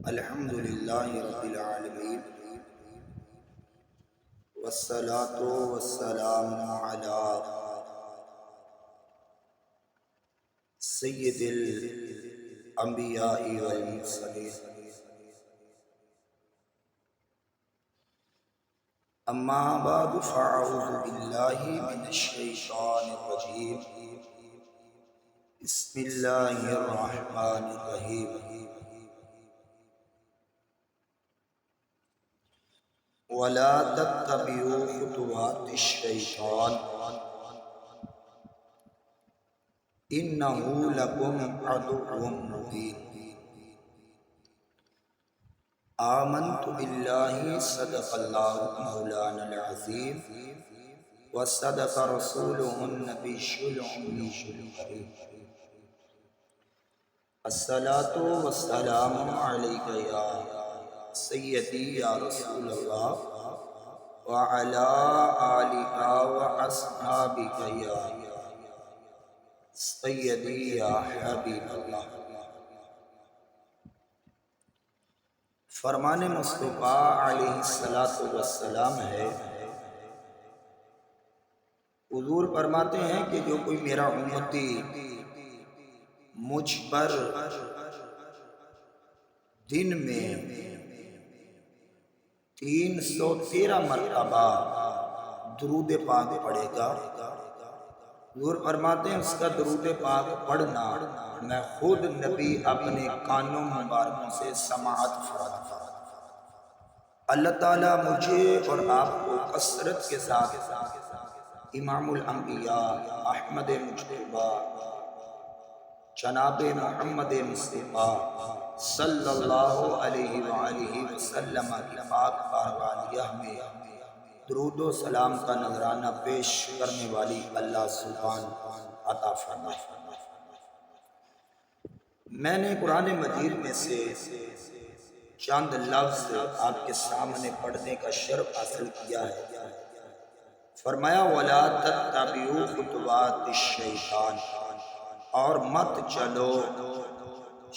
الحمد للہ رب العالمین والصلاة والسلام علی سید الانبیاء والمرسلین اما بعد فاعوذ باللہ من الشیطان الرجیم بسم اللہ الرحمن الرحیم وَلَا تَتَّبِعُوا خُطُوَاتِ الشَّيْطَانِ إِنَّهُ لَكُمْ عَدُوٌّ مُّبِينٌ آمنت باللہ صدق اللہ مولانا العظیم وصدق رسولہ النبی الأمی الکریم الصلاة والسلام علیکہ یا سیدی یا رسول اللہ وعلی آلہ واصحابہ یا سیدی یا حبیب اللہ۔ فرمان مصطفیٰ علیہ السلام ہے، حضور فرماتے ہیں کہ جو کوئی میرا امتی مجھ پر دن میں 313 مرتبہ درود پاک پڑھے گا، حضور فرماتے ہیں اس کا درود پاک پڑھنا میں خود نبی اپنے کانوں مبارکوں سے سماعت فرماتا ہوں۔ اللہ تعالیٰ مجھے اور آپ کو کثرت کے ساتھ امام الانبیاء احمد مجتبیٰ جناب محمد مصطفیٰ صلی اللہ علیہ وآلہ وسلم کی پاک بارگاہ میں درود و سلام کا نذرانہ پیش کرنے والی اللہ سبحانہ عطا فرمائے۔ میں نے قرآن مجید میں سے چند لفظ آپ کے سامنے پڑھنے کا شرف حاصل کیا ہے۔ فرمایا وَلَا تَتَّبِعُوا خُطُوَاتِ الشَّيْطَانِ، اور مت چلو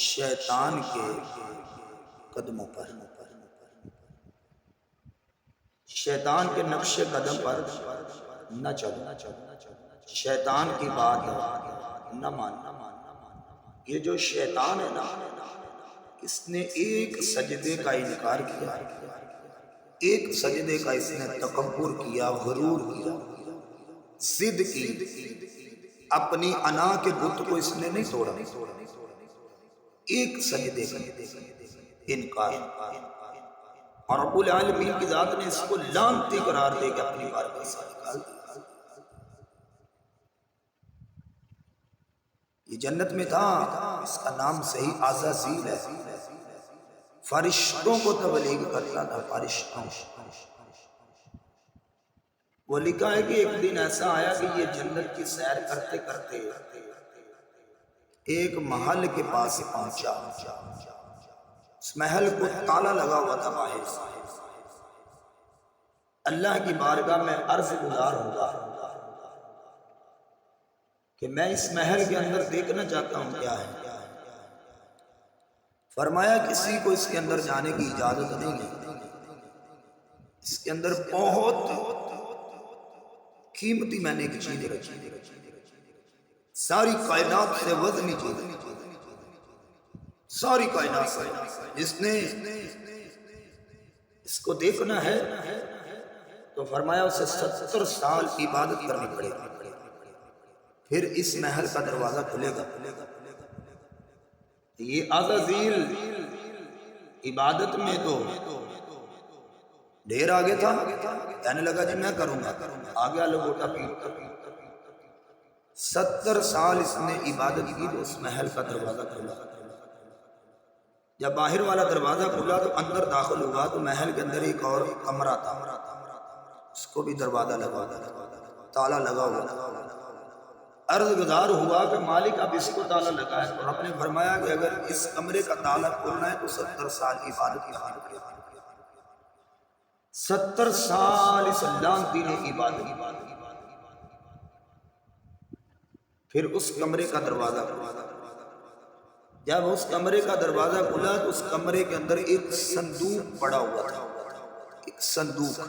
شیطان کے قدموں پر، شیطان کے نقش قدم پر نہ چلو، شیطان کی بات نہ ماننا۔ یہ جو شیطان ہے نا، اس نے ایک سجدے کا انکار کیا، ایک سجدے کا اس نے تکبر کیا، غرور کیا، ضد کی، اپنی انا کے بت کو اس نے نہیں توڑا، ایک سجدے کا انکار، اور رب العالمین کی ذات نے اس کو لعنتی قرار دے کے اپنی بارگاہ سے نکال دیا۔ یہ جنت میں تھا، اس کا نام صحیح عزازیل ہے، فرشتوں کو تبلیغ کرتا تھا، فرشتوں۔ وہ لکھا ہے کہ ایک دن ایسا آیا کہ یہ جنت کی سیر کرتے کرتے ایک محل کے پاس پہنچا، اس محل کو تالا لگا ہوا تھا باہر سے۔ اللہ کی بارگاہ میں عرض گزار ہوگا کہ میں اس محل کے اندر دیکھنا چاہتا ہوں کیا ہے۔ فرمایا کسی کو اس کے اندر جانے کی اجازت نہیں ہے، اس کے اندر بہت قیمتی میں نے ایک چیز رکھی، ساری کائنات سے وزنی چیز، ساری کائنات سے، جس نے اس کو دیکھنا ہے تو فرمایا اسے 70 سال عبادت کرنی پڑے گی، پھر اس محل کا دروازہ کھلے گا۔ یہ عزازیل عبادت میں تو ڈھیر آگے تھا، کہنے لگا جی میں کروں گا، آگے لگوٹا پیٹ، 70 سال اس نے عبادت کی تو اس محل کا دروازہ کھلا۔ جب باہر والا دروازہ کھلا تو اندر داخل ہوا تو محل کے اندر ایک اور کمرہ تھا، اس کو بھی دروازہ لگا تالا لگا ہوا۔ عرض گزار ہوا کہ مالک اب اس کو تالا لگا ہے، اور آپ نے فرمایا کہ اگر اس کمرے کا تالا کھولنا ہے تو 70 سال عبادت کرنی پڑے گی۔ 70 سال اس لعنتی نے عبادت، پھر اس کمرے کا دروازہ کھلا۔ جب اس کمرے کا دروازہ کھلا تو اس کمرے کے اندر ایک صندوق پڑا ہوا تھا، ایک صندوق۔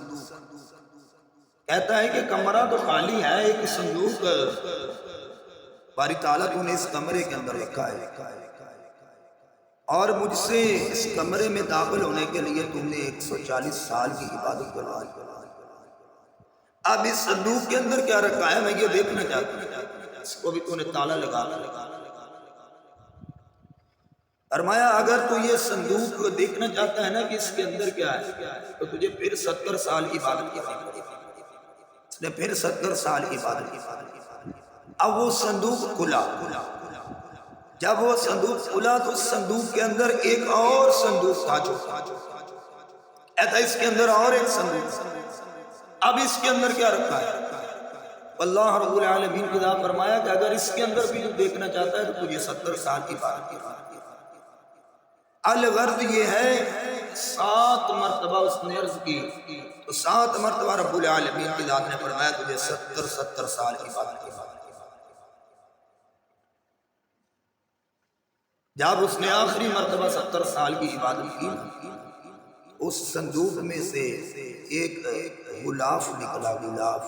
کہتا ہے کہ کمرہ تو خالی ہے، ایک صندوق باری تعالیٰ تو نے اس کمرے کے اندر رکھا ہے، اور مجھ سے اس کمرے میں داخل ہونے کے لیے تم نے 140 سال کی عبادت کروائی۔ اب اس صندوق کے اندر کیا رکھا ہے میں یہ دیکھنا چاہتا ہوں، اس کو بھی تو نے تالا لگا لگا۔ فرمایا اگر تو یہ صندوق دیکھنا چاہتا ہے نا کہ اس کے اندر کیا ہے، تو تجھے پھر 70 سال کی عبادت کی پڑے گی۔ اس نے پھر 70 سال کی عبادت کی۔ اب وہ صندوق کھلا، جب وہ صندوق کھلا تو اس صندوق کے اندر ایک اور صندوق تھا، جو ایسا اس کے اندر اور ایک صندوق۔ اب اس کے اندر کیا رکھا ہے؟ اللہ رب العالمین کی ذات فرمایا کہ اگر اس کے اندر بھی تو دیکھنا چاہتا ہے تو تجھے 70 سال کی عبادت کی۔ الغرض یہ ہے 7 مرتبہ اس نے عرض کی تو 7 مرتبہ رب العالمین کی ذات نے فرمایا تجھے 70 سال کی عبادت کی۔ جب اس نے آخری مرتبہ 70 سال کی عبادت کی، اس صندوق میں سے ایک غلاف نکلا، غلاف۔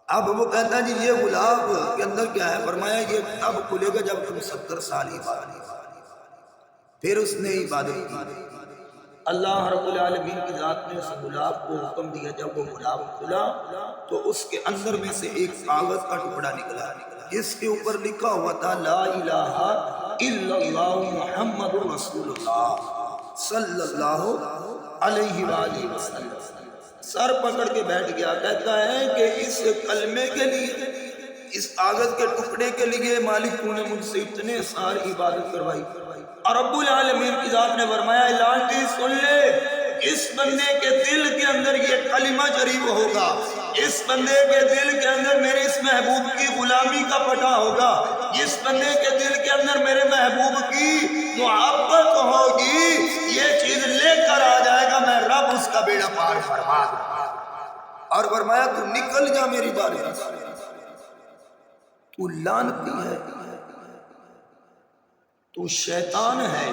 اب وہ کہتا ہے جی یہ غلاف کے اندر کیا ہے؟ فرمایا یہ تب کھلے گا جب تم 70 سال کی عبادت کی۔ پھر اس نے عبادت کی۔ اللہ رب العالمین کی ذات نے اس غلاف کو حکم دیا، جب وہ غلاف کھلا تو اس کے اندر میں سے ایک کاغذ کا ٹکڑا نکلا، جس کے اوپر لکھا ہوا تھا لا الہ الا اللہ محمد رسول اللہ صلی اللہ علیہ وآلہ وسلم۔ سر پکڑ کے بیٹھ گیا، کہتا ہے کہ اس کلمے کے لیے، اس کاغذ کے ٹکڑے کے لیے مالک تو نے مجھ سے اتنے سال عبادت کروائی۔ اور رب العالمین کی ذات نے فرمایا اعلان کی سن لے، اس بندے کے دل کے اندر یہ کلمہ شریف ہوگا، اس بندے کے دل کے اندر میرے اس محبوب کی غلامی کا پٹا ہوگا، اس بندے کے دل کے اندر میرے محبوب کی محبت ہوگی، یہ چیز لے کر آ جائے گا، میں رب اس کا بیڑا پار فرما دوں۔ اور فرمایا تو نکل جا میری بارگاہ سے، تو لعنتی ہے، تو شیطان ہے،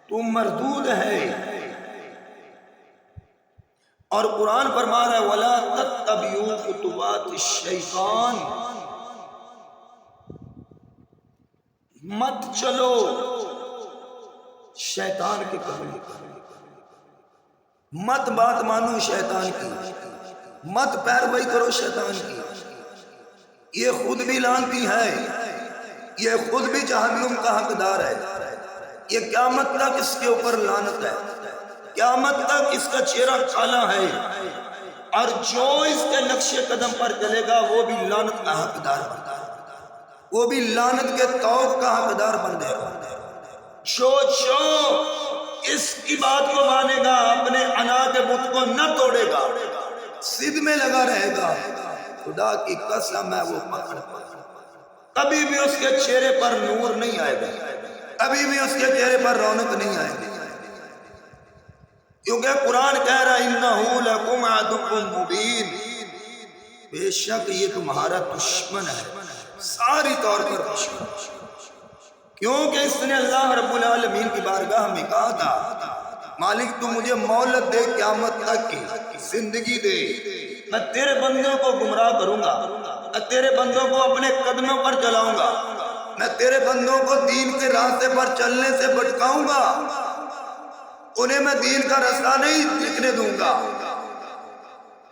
تو مردود ہے۔ اور قرآن فرما رہا ہے وَلَا تَتَّبِعُوا خُطُوَاتِ الشَّيْطَانِ، مت چلو شیطان کے قدموں پر، مت بات مانو شیطان کی، مت پیروی کرو شیطان کی۔ یہ خود بھی لعنتی ہے، یہ خود بھی جہنم کا حقدار ہے، یہ قیامت تک اس کے اوپر لعنت ہے، قیامت تک اس کا چہرہ کالا ہے، اور جو اس کے نقش قدم پر چلے گا وہ بھی لعنت کا حقدار بن جائے گا، وہ بھی لعنت کے طوق کا حقدار بن جائے گا۔ جو اس کی بات کو مانے گا، اپنے انا کے بت کو نہ توڑے گا، سدھ میں لگا رہے گا، خدا کی قسم ہے وہ پکڑ کبھی بھی اس کے چہرے پر نور نہیں آئے گا، کبھی بھی اس کے چہرے پر رونق نہیں آئے گی، کیونکہ قرآن کہہ رہا انہو لکم عدو مبین، بے شک یہ تمہارا دشمن ہے، ساری طور پر دشمن، کیونکہ اس نے اللہ رب العالمین کی بارگاہ میں کہا تھا مالک تو مجھے مہلت دے، قیامت تک کی زندگی دے، میں تیرے بندوں کو گمراہ کروں گا، میں تیرے بندوں کو اپنے قدموں پر چلاؤں گا، میں تیرے بندوں کو دین کے راستے پر چلنے سے بھٹکاؤں گا، انہیں میں دین کا راستہ نہیں دکھنے دوں گا۔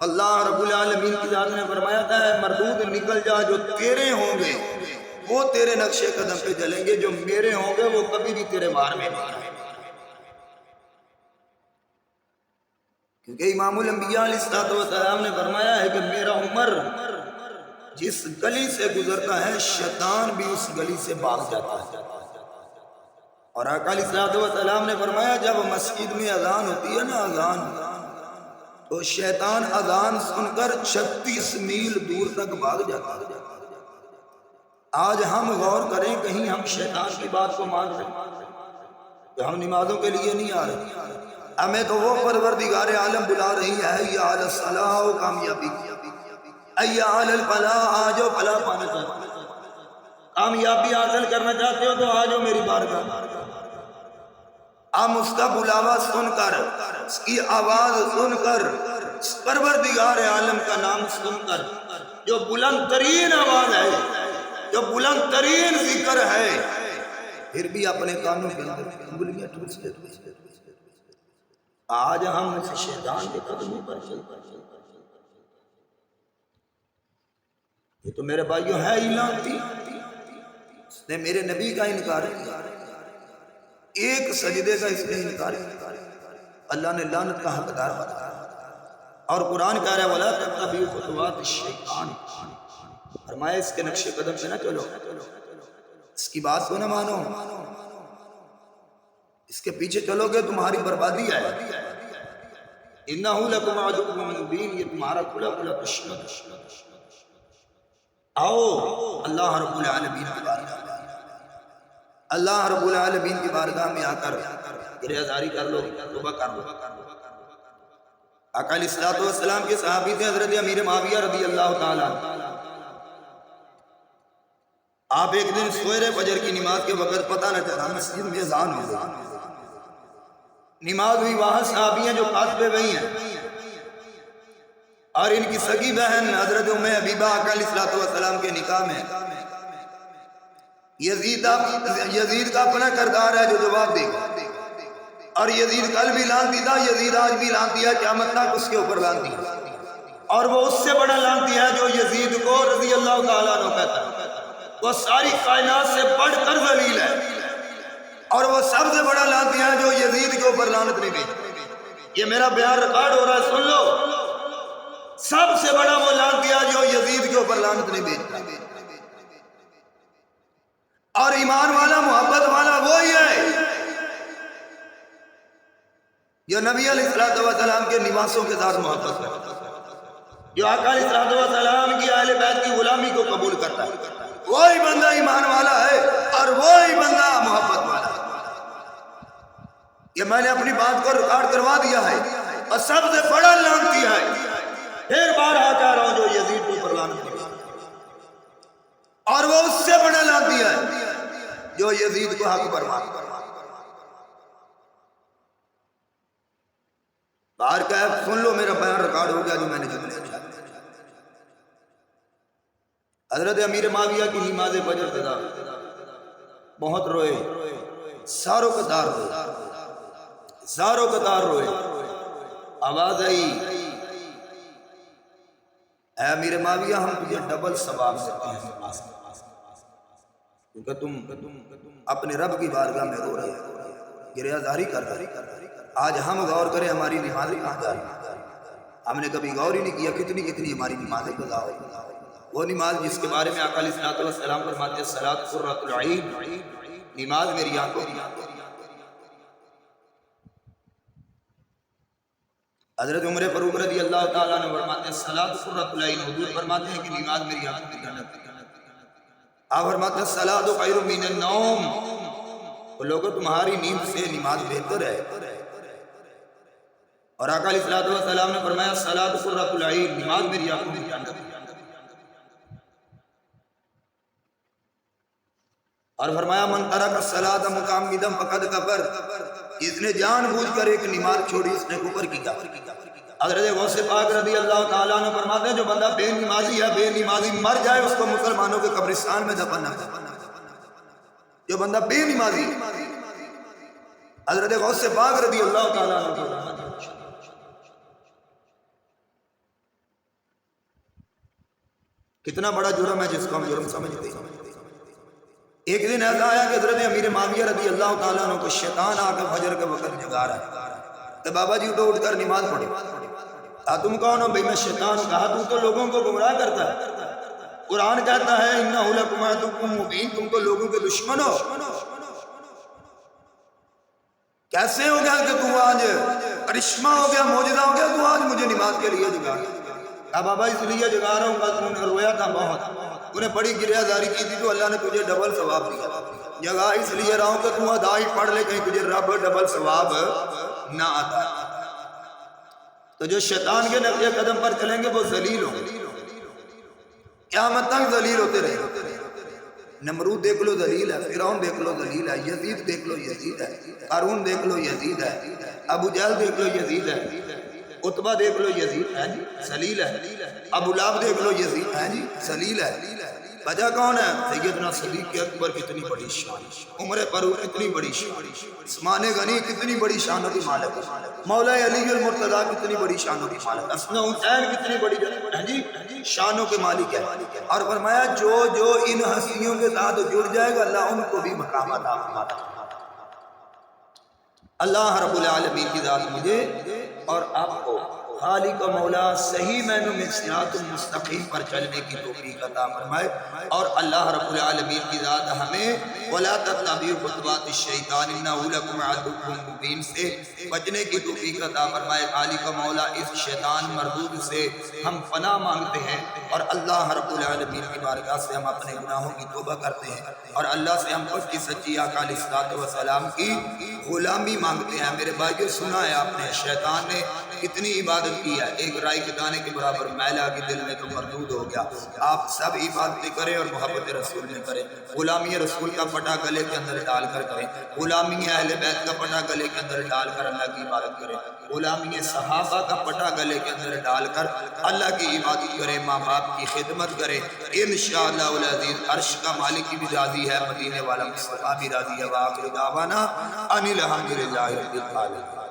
اللہ رب العالمین کی ذات نے فرمایا تھا مردود نکل جا، جو تیرے ہوں گے وہ تیرے نقش قدم پہ چلیں گے، جو میرے ہوں گے وہ کبھی بھی تیرے بار میں نہیں آئیں گے۔ کیونکہ امام الانبیاء علیہ السلام نے فرمایا ہے کہ میرا عمر جس گلی سے گزرتا ہے شیطان بھی اس گلی سے بھاگ جاتا ہے، اور آقا علیہ السلام نے فرمایا جب مسجد میں اذان ہوتی ہے نا، اذان، تو شیطان اذان سن کر 36 میل دور تک بھاگ جاتا ہے۔ آج ہم غور کریں کہیں ہم شیطان کی بات کو مان رہے ہیں کہ ہم نمازوں کے لیے نہیں آ رہے، ہمیں تو وہ پروردگار عالم بلا رہی ہے یا علی الصلاح و کامیابی، یا علی الفلاح، آجو فلاح پانے چاہتے ہیں، کامیابی حاصل کرنا چاہتے ہو تو آ جاؤ میری بارگاہ، ہم اس کا بلاوا سن کر، اس کی آواز سن کر، پروردگار عالم کا نام سن کر، جو بلند ترین آواز ہے، جو بلند ترین ذکر ہے، پھر بھی اپنے کانوں کے اندر انگلیاں ٹھوستے ٹھوستے آج ہم اس شیطان کے قدموں پر چلتے ہیں۔ یہ تو میرے بھائیوں ہے ہی لعنتی، اس نے میرے نبی کا انکار کیا، ایک سجدے کا اس نے انکار کیا، اللہ نے لعنت کا حقدار بنایا۔ اور قرآن کہہ رہا ہے وَلَا تَتَّبِعُوا خُطُوَاتِ الشَّيْطَانِ، فرمایا اس کے نقش قدم پہ نہ چلو، اس کی بات کو نہ مانو، اس کے پیچھے چلو گے تمہاری بربادی ہے۔ إِنَّهُ لَكُمْ عَدُوٌّ مُّبِينٌ، یہ تمہارا کھلا کھلا دشمن ہے۔ آؤ اللہ رب العالمین کی بارگاہ، اللہ رب العالمین کی بارگاہ میں آ کر گریہزاری کر لو، توبہ کر لو۔ آقا علیہ الصلوۃ والسلام کے صحابی تھے حضرت امیر معاویہ رضی اللہ تعالیٰ۔ آپ ایک دن سویرے فجر کی نماز کے وقت پتہ نہ چلا مسجد میں اذان ہو گئی، نماز ہوئی، وہاں صحابی ہیں جو خاطبے گئی ہیں، اور ان کی سگی بہن حضرت ام حبیبہ آقا علیہ الصلوۃ والسلام کے نکاح میں، یزید کا اپنا کردار ہے جو جواب دے گا، اور یزید کل بھی لعنتی تھا، یزید آج بھی لعنتی ہے، قیامت تک اس کے اوپر لعنتی ہے، اور وہ اس سے بڑا لعنتی ہے جو یزید کو رضی اللہ تعالیٰ عنہ کہتا ہے، وہ ساری کائنات سے بڑھ کر ذلیل ہے، اور وہ سب سے بڑا لعنتی ہے جو یزید کے اوپر لعنت نہیں بھیجتا۔ یہ میرا بیان ریکارڈ ہو رہا ہے، سن لو، سب سے بڑا وہ لعنتی ہے جو یزید کے اوپر لعنت نہیں بھیجتا، اور ایمان والا محبت والا وہی ہے جو نبی علیہ الصلوۃ والسلام کے نواسوں کے ساتھ محبت کرتا ہے، جو آقا علیہ الصلوۃ والسلام کی اہل بیت کی غلامی کو قبول کرتا ہے، وہی بندہ ایمان والا ہے اور وہی بندہ محبت والا ہے۔ یہ میں نے اپنی بات کو ریکارڈ کروا دیا ہے، اور سب سے بڑا لعنتی ہے، پھر بار کہہ رہا ہوں، جو یزید کے اوپر لعنت کرتا ہے، اور وہ اس سے بڑا لعنتی ہے جو یزید کو حق پر مانتا ہے۔ باہر کا ہے، سن لو، میرا بیان ریکارڈ ہو گیا جو میں نے جملے کیا۔ حضرت امیر معاویہ کی نماز فجر کے بعد بہت روئے، ساروں قطار روئے، ساروں قطار روئے، آواز آئی اے امیر معاویہ ہم تجھے ڈبل ثواب دیتے ہیں نماز کے پاس، کیونکہ تم اپنے رب کی بارگاہ میں رو رہے ہو، گریہزاری کر رہے، آج ہم غور کریں ہماری نمازیں کہاں جا رہی، ہم نے کبھی غور ہی نہیں کیا کتنی کتنی ہماری نمازیں قضا ہوئی، وہ نماز جس کے بارے میں آقا علیہ الصلوۃ والسلام فرماتے ہیں الصلاۃ قرۃ العین، نماز میری آنکھوں کی۔ حضرت عمر فاروق رضی اللہ تعالیٰ عنہ فرماتے ہیں الصلاۃ قرۃ العین، حضور فرماتے ہیں کہ نماز میری آنکھوں کی جنت ہے۔ آپ فرماتے ہیں الصلاۃ خیر من النوم، تو لوگوں تمہاری نیند سے نماز بہتر ہے، اور آقا علیہ الصلوۃ والسلام نے فرمایا الصلاۃ قرۃ العین، نماز میری آنکھوں کی جنت ہے، اور فرمایا من ترک الصلاۃ متعمدا فقد کفر، جس نے جان بوجھ کر ایک نماز چھوڑی اس نے کفر کیا۔ حضرت غوث پاک رضی اللہ تعالیٰ عنہ فرماتے ہیں جو بندہ بے نمازی ہے، بے نمازی مر جائے اس کو مسلمانوں کے قبرستان میں دفن نہ کرنا، جو بندہ بے نمازی، حضرت غوث پاک رضی اللہ تعالیٰ عنہ فرماتے ہیں کتنا بڑا جرم ہے جس کو ہم جرم سمجھتے ہیں۔ ایک دن ایسا آیا کہ حضرت امیر معاویہ رضی اللہ تعالیٰ عنہ کو شیطان آ کر فجر کے وقت جگا رہا ہے کہ بابا جی اٹھو، اٹھ کر نماز پڑھو۔ تم کون ہو؟ بھئی میں شیطان ہوں۔ کہا تم تو لوگوں کو گمراہ کرتا ہے، قرآن کہتا ہے انہ لکم عدو مبین، تم تو لوگوں کے دشمن ہو، کیسے ہو گیا کہ تو آج کرشمہ ہو گیا، معجزہ ہو گیا، تو آج مجھے نماز کے لیے جگا رہا ہے؟ کہا بابا اس لیے جگا رہا ہوں گا، تم نے رویا تھا بہت، انہیں بڑی گریہزاری کی تھی تو اللہ نے تجھے ڈبل ثواب دیا، جگہ اس لیے رہا ہوں کہ تم ادا ہی پڑھ لے کہیں تجھے رب ڈبل ثواب نہ آتا۔ تو جو شیطان کے نقش قدم پر چلیں گے وہ ذلیل ہوں گے، قیامت تک ذلیل ہوتے رہیں گے۔ نمرود دیکھ لو ذلیل ہے، فرعون دیکھ لو ذلیل ہے، یزید دیکھ لو یزید ہے، قارون دیکھ لو یزید ہے، ابو جہل دیکھ لو یزید ہے، عتبہ دیکھ لو یزید ہے جی ذلیل ہے، ابو لہب دیکھ لو یزید ہے جی ذلیل ہے۔ وجہ کون ہے؟ سیدنا صدیق اکبر کتنی بڑی شان، عمر فاروق کتنی بڑی شان، عثمان غنی کتنی بڑی شانوں کی مالک، مولا علی المرتضیٰ کتنی بڑی شانوں کی مالک، حسن حسین کتنی بڑی جی شانوں کے مالک ہے۔ اور فرمایا جو جو ان ہستیوں کے ساتھ جڑ جائے گا اللہ ان کو بھی مقام عطا فرماتا ہے۔ اللہ رب العالمین کی ذات مجھے اور آپ کو خالق و مولا صحیح معنوں میں صراط المستقیم پر چلنے کی توفیق عطا فرمائے، اور اللہ رب العالمین کی ذات ہمیں وَلَا تَتَّبِعُوا خُطُوَاتِ الشَّيْطَانِ إِنَّهُ لَكُمْ عَدُوٌّ مُبِينٌ سے بچنے کی توفیق عطا فرمائے۔ خالق و مولا اس شیطان مردود سے ہم پناہ مانگتے ہیں، اور اللہ رب العالمین کی بارگاہ سے ہم اپنے گناہوں کی توبہ کرتے ہیں، اور اللہ سے ہم سچی سچی آقا علیہ الصلوۃ والسلام کی غلامی مانگتے ہیں۔ میرے بھائیو سنا ہے آپ نے شیطان نے کتنی عبادت کی ہے، ایک رائی کے دانے کے برابر میلہ کے دل میں تو مردود ہو گیا۔ آپ سب عبادتیں کریں اور محبت رسول میں کریں، غلامی رسول کا پٹا گلے کے اندر ڈال کر کریں، غلامی اہل بیت کا پٹا گلے کے اندر ڈال کر اللہ کی عبادت کریں، غلامی صحابہ کا پٹا گلے کے اندر ڈال کر اللہ کی عبادت کریں، ماں باپ کی خدمت کریں۔ انشاءاللہ العزیز عرش کا مالک بھی راضی ہے، مدینے والا مصطفیٰ بھی راضی ہے۔ وآخر دعوانا ان الحمدللہ رب العالمین۔